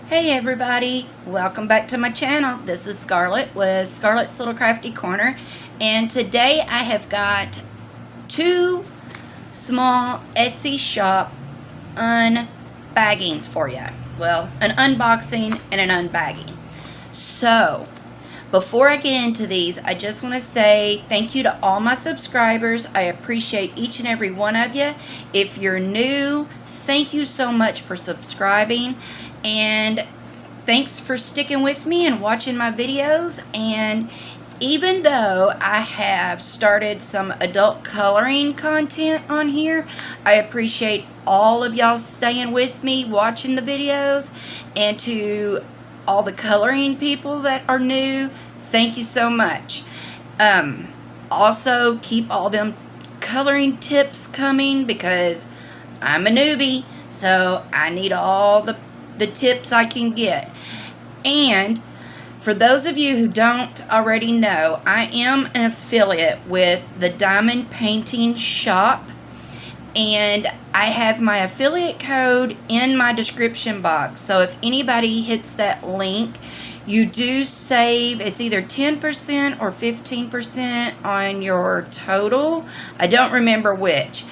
Hey everybody, welcome back to my channel. This is Scarlett with Scarlett's Little Crafty Corner, and today I have got two small Etsy shop unbaggings for you. Well, an unboxing and an unbagging. So, before I get into these, I just want to say thank you to all my subscribers. I appreciate each and every one of you. If you're new, thank you so much for subscribing. And thanks for sticking with me and watching my videos. And even though I have started some adult coloring content on here, I appreciate all of y'all staying with me, watching the videos. And to all the coloring people that are new, thank you so much. Also, keep all them coloring tips coming because I'm a newbie, so I need all the tips I can get. And for those of you who don't already know, I am an affiliate with the Diamond Painting Shop, and I have my affiliate code in my description box. So if anybody hits that link, you do save, it's either 10% or 15% on your total. I don't remember which,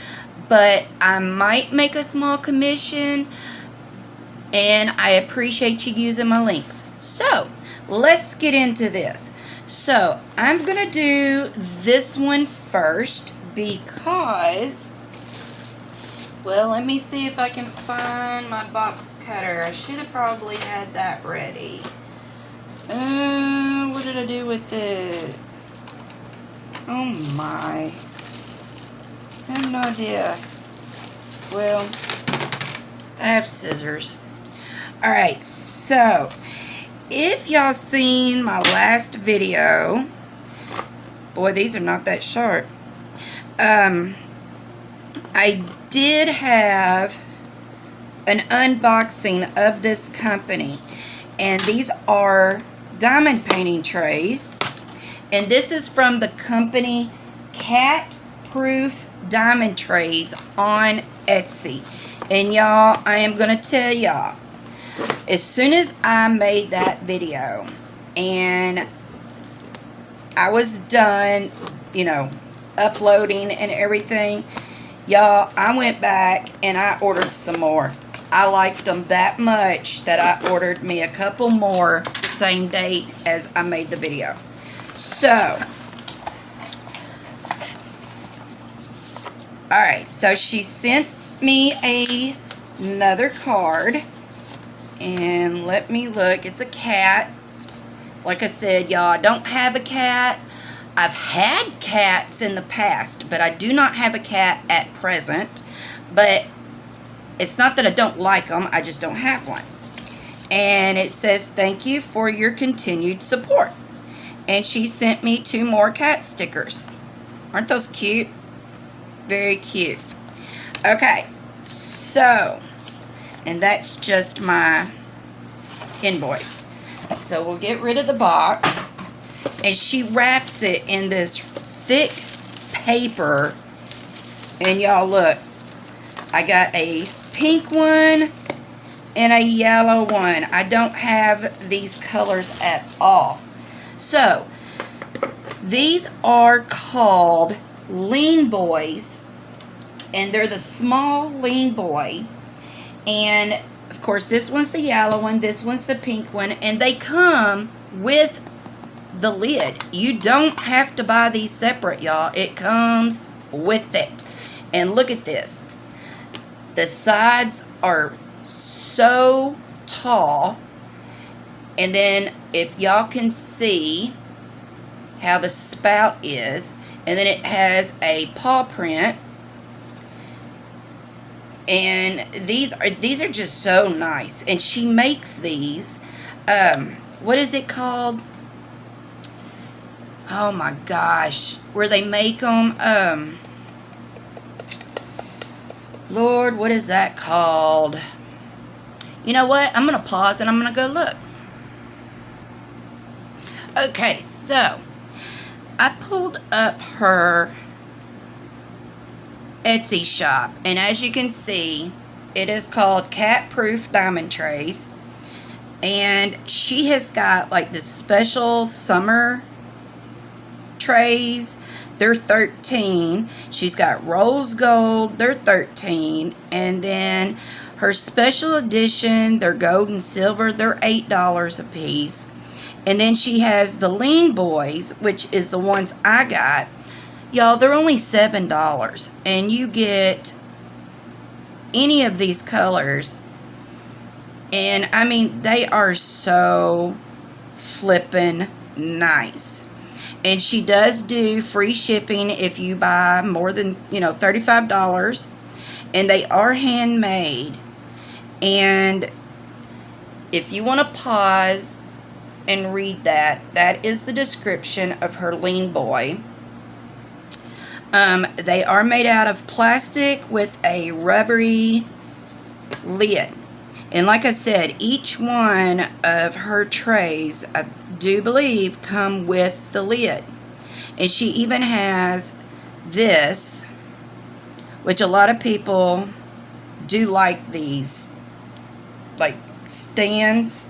but I might make a small commission, and I appreciate you using my links. So, let's get into this. So, I'm going to do this one first because, well, let me see if I can find my box cutter. I should have probably had that ready. What did I do with it? Oh my. I have no idea. Well, I have scissors. Alright, so if y'all seen my last video, boy, these are not that sharp. I did have an unboxing of this company, and these are diamond painting trays, and this is from the company CatProofDiamondTrays on Etsy. And y'all, I am gonna tell y'all, as soon as I made that video and I was done, you know, uploading and everything, y'all, I went back and I ordered some more. I liked them that much that I ordered me a couple more same day as I made the video. So, alright, so she sent me another card. And let me look. It's a cat. Like I said, y'all, I don't have a cat. I've had cats in the past, but I do not have a cat at present. But it's not that I don't like them. I just don't have one. And it says, thank you for your continued support. And she sent me 2 more cat stickers. Aren't those cute? Very cute. Okay, so, and that's just my invoice. So we'll get rid of the box. And she wraps it in this thick paper. And y'all look, I got a pink one and a yellow one. I don't have these colors at all. So, these are called Lean Boys. And they're the small Lean Boy. And, of course, this one's the yellow one. This one's the pink one. And they come with the lid. You don't have to buy these separate, y'all. It comes with it. And look at this. The sides are so tall. And then, if y'all can see how the spout is. And then it has a paw print. And these are just so nice. And she makes these, what is it called? Oh my gosh, where they make them, Lord, what is that called? You know what? I'm going to pause and I'm going to go look. Okay, so I pulled up her Etsy shop, and as you can see, it is called CatProofDiamondTrays. And she has got like the special summer trays. They're $13. She's got rose gold. They're $13. And then her special edition, they're gold and silver. They're $8 a piece. And then she has the lean boys, which is the ones I got. Y'all, they're only $7. And you get any of these colors. And I mean, they are so flippin' nice. And she does do free shipping if you buy more than, $35. And they are handmade. And if you want to pause and read that, that is the description of her lean boy. They are made out of plastic with a rubbery lid. And like I said, each one of her trays, I do believe, come with the lid. And she even has this, which a lot of people do like these, like stands.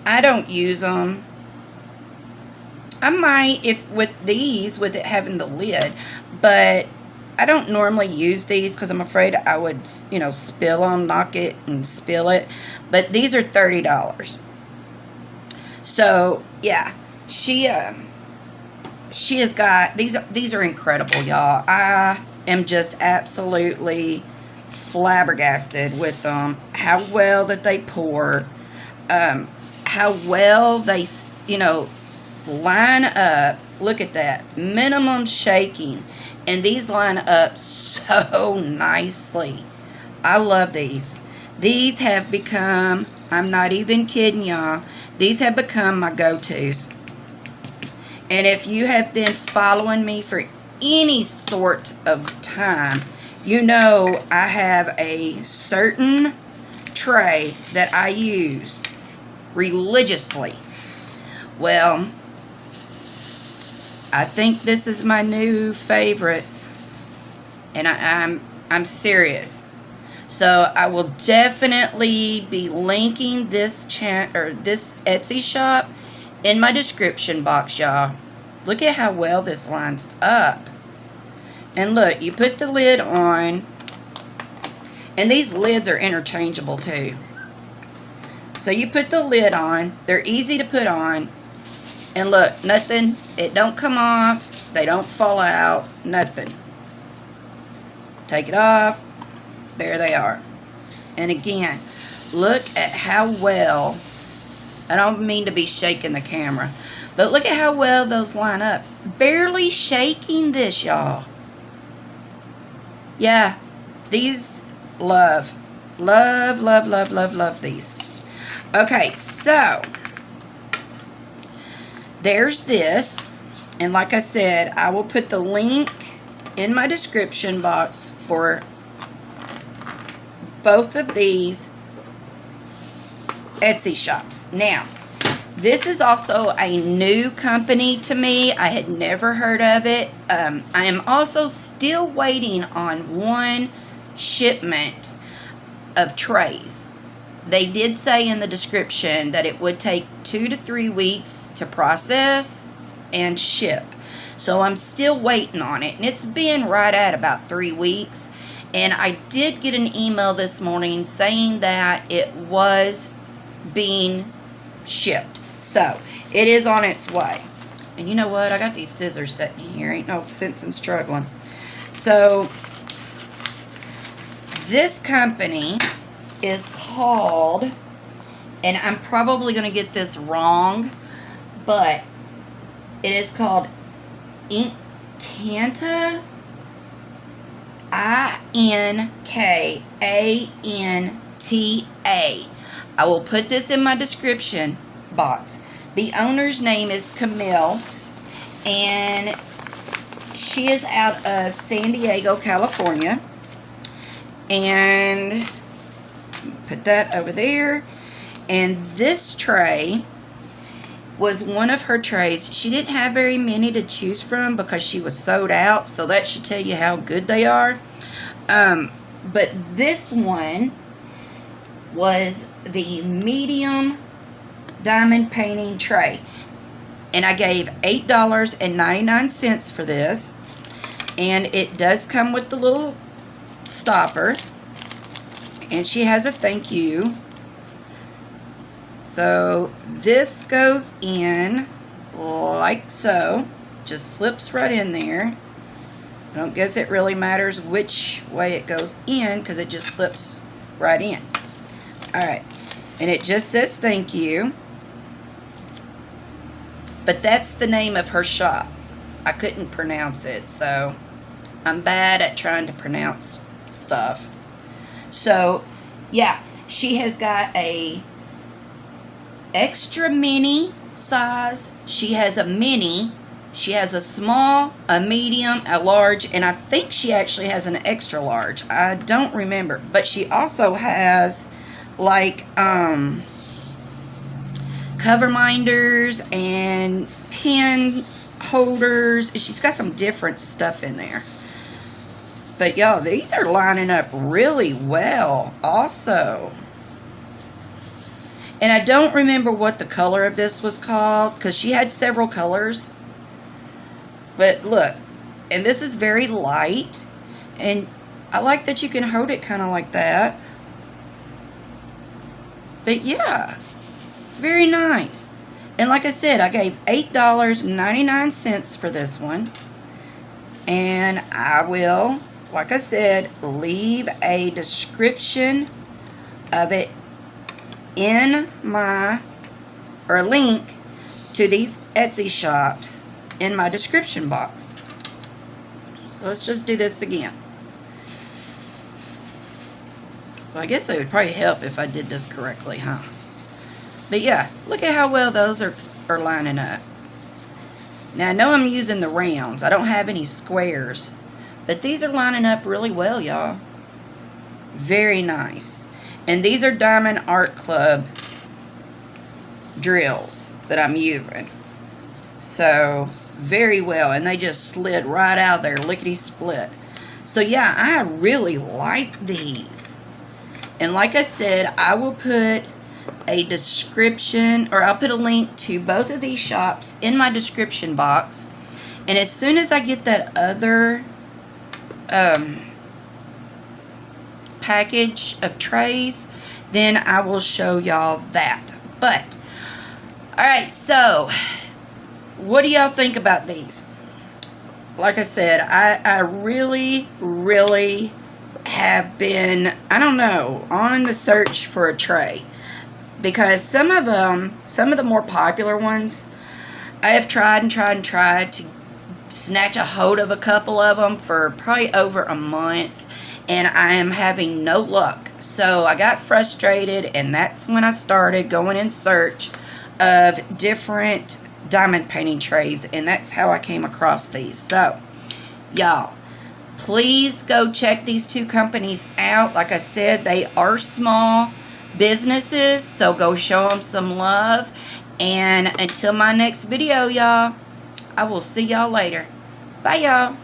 I don't use them. I might if with these, with it having the lid, but I don't normally use these because I'm afraid I would, spill them, knock it and spill it. But these are $30. So, yeah, she has got, these are incredible, y'all. I am just absolutely flabbergasted with them. How well that they pour. How well they, line up. Look at that. Minimum shaking. And these line up so nicely. I love these. These have become, I'm not even kidding y'all, these have become my go-tos. And if you have been following me for any sort of time, you know I have a certain tray that I use religiously. Well, I think this is my new favorite, and I'm serious. So I will definitely be linking this this Etsy shop in my description box, y'all. Look at how well this lines up. And look, you put the lid on, and these lids are interchangeable too. So you put the lid on, they're easy to put on. And look, nothing, it don't come off, they don't fall out, nothing. Take it off, there they are. And again, look at how well, I don't mean to be shaking the camera, but look at how well those line up. Barely shaking this, y'all. Yeah, these love these. Okay, so there's this, and like I said, I will put the link in my description box for both of these Etsy shops. Now, this is also a new company to me. I had never heard of it. I am also still waiting on one shipment of trays. They did say in the description that it would take 2 to 3 weeks to process and ship. So I'm still waiting on it. And it's been right at about 3 weeks. And I did get an email this morning saying that it was being shipped. So it is on its way. And you know what? I got these scissors sitting here. Ain't no sense in struggling. So this company is called, and I'm probably going to get this wrong, but it is called Inkanta, Inkanta. I will put this in my description box. The owner's name is Camille, and she is out of San Diego, California. And put that over there. And this tray was one of her trays. She didn't have very many to choose from because she was sold out, so that should tell you how good they are. But this one was the medium diamond painting tray. And I gave $8.99 for this. And it does come with the little stopper. And she has a thank you. So this goes in like so. Just slips right in there. I don't guess it really matters which way it goes in because it just slips right in. Alright. And it just says thank you. But that's the name of her shop. I couldn't pronounce it, so I'm bad at trying to pronounce stuff. So, yeah, she has got a extra mini size. She has a mini. She has a small, a medium, a large, and I think she actually has an extra large. I don't remember. But she also has, like, cover minders and pen holders. She's got some different stuff in there. But y'all, these are lining up really well also. And I don't remember what the color of this was called because she had several colors. But look, and this is very light. And I like that you can hold it kind of like that. But yeah, very nice. And like I said, I gave $8.99 for this one. And I will, like I said, leave a description of it in my, or a link to these Etsy shops in my description box. So let's just do this again. Well, I guess it would probably help if I did this correctly, huh? But yeah, look at how well those are lining up. Now I know I'm using the rounds. I don't have any squares. But these are lining up really well, y'all. Very nice. And these are Diamond Art Club drills that I'm using. So, very well. And they just slid right out there, lickety-split. So, yeah, I really like these. And like I said, I will put a description, or I'll put a link to both of these shops in my description box. And as soon as I get that other package of trays, then I will show y'all that. But alright, so what do y'all think about these? Like I said, I really have been, I don't know, on the search for a tray, because some of the more popular ones I have tried to snatch a hold of a couple of them for probably over a month, and I am having no luck. So I got frustrated, and that's when I started going in search of different diamond painting trays, and that's how I came across these. So, y'all, please go check these two companies out. Like I said, they are small businesses, so go show them some love. And until my next video, y'all, I will see y'all later. Bye, y'all.